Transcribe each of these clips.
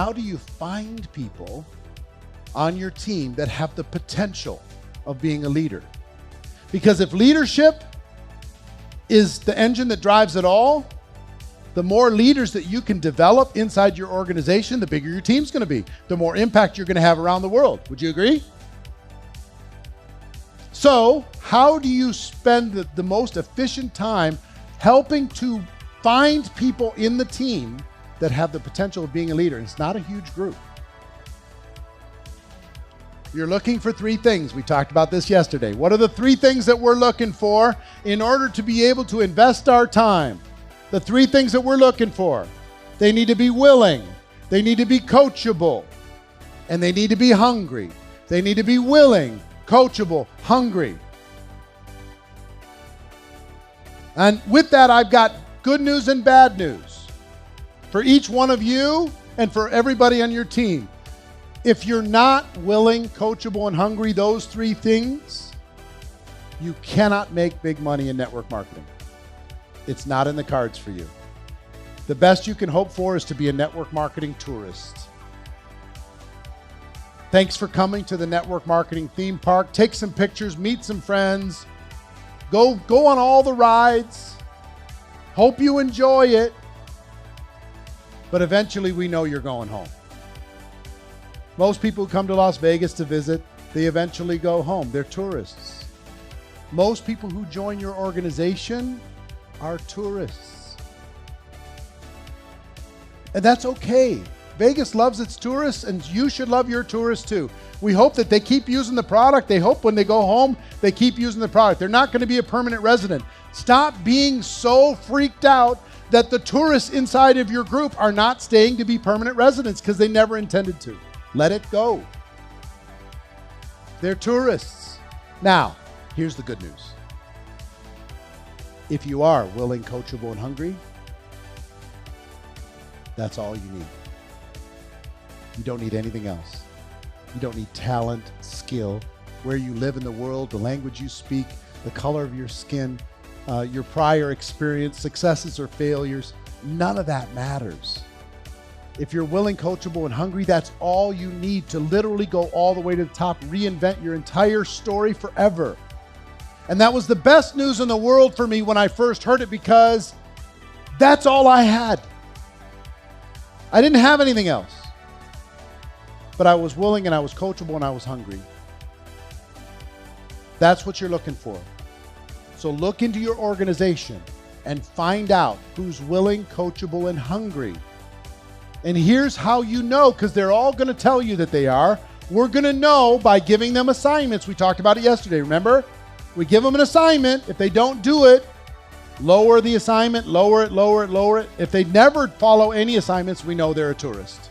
how do you find people on your team that have the potential of being a leader? Because if leadership is the engine that drives it all, the more leaders that you can develop inside your organization, the bigger your team's going to be, the more impact you're going to have around the world. Would you agree? So how do you spend the most efficient time helping to find people in the team that have the potential of being a leader? It's not a huge group. You're looking for three things. We talked about this yesterday. What are the three things that we're looking for in order to be able to invest our time? The three things that we're looking for. They need to be willing. They need to be coachable. And they need to be hungry. They need to be willing, coachable, hungry. And with that, I've got good news and bad news for each one of you and for everybody on your team. If you're not willing, coachable, and hungry, those three things, you cannot make big money in network marketing. It's not in the cards for you. The best you can hope for is to be a network marketing tourist. Thanks for coming to the Network Marketing Theme Park. Take some pictures, meet some friends, go on all the rides. Hope you enjoy it. But eventually we know you're going home. Most people who come to Las Vegas to visit, they eventually go home. They're tourists. Most people who join your organization are tourists. And that's okay. Vegas loves its tourists, and you should love your tourists too. We hope that they keep using the product. They hope when they go home, they keep using the product. They're not going to be a permanent resident. Stop being so freaked out that the tourists inside of your group are not staying to be permanent residents because they never intended to. Let it go. They're tourists. Now, here's the good news. If you are willing, coachable, and hungry, that's all you need. You don't need anything else. You don't need talent, skill, where you live in the world, the language you speak, the color of your skin, your prior experience, successes or failures. None of that matters. If you're willing, coachable, and hungry, that's all you need to literally go all the way to the top, reinvent your entire story forever. And that was the best news in the world for me when I first heard it, because that's all I had. I didn't have anything else. But I was willing, and I was coachable, and I was hungry. That's what you're looking for. So look into your organization and find out who's willing, coachable, and hungry. And here's how you know, because they're all going to tell you that they are. We're going to know by giving them assignments. We talked about it yesterday, remember? We give them an assignment. If they don't do it, lower the assignment, lower it, lower it, lower it. If they never follow any assignments, we know they're a tourist.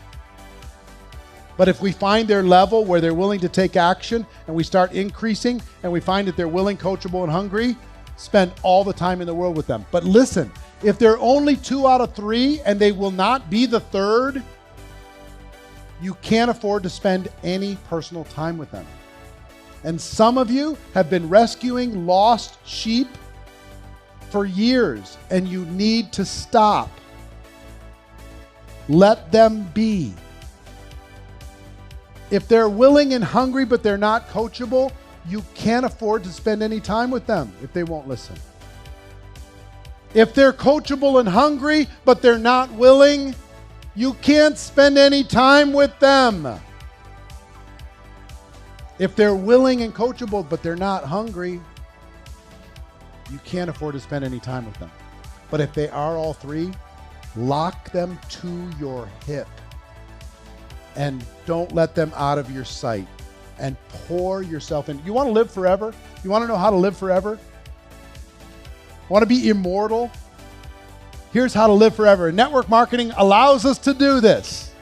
But if we find their level where they're willing to take action and we start increasing and we find that they're willing, coachable, and hungry, spend all the time in the world with them. But listen, if they're only 2 out of 3 and they will not be the third, you can't afford to spend any personal time with them. And some of you have been rescuing lost sheep for years, and you need to stop. Let them be. If they're willing and hungry, but they're not coachable, you can't afford to spend any time with them if they won't listen. If they're coachable and hungry, but they're not willing, you can't spend any time with them. If they're willing and coachable, but they're not hungry, you can't afford to spend any time with them. But if they are all three, lock them to your hip and don't let them out of your sight, and pour yourself in. You want to live forever? You want to know how to live forever? Want to be immortal? Here's how to live forever. Network marketing allows us to do this.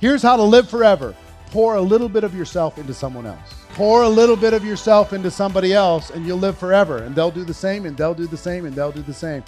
Here's how to live forever. Pour a little bit of yourself into someone else. Pour a little bit of yourself into somebody else, and you'll live forever. And they'll do the same, and they'll do the same, and they'll do the same.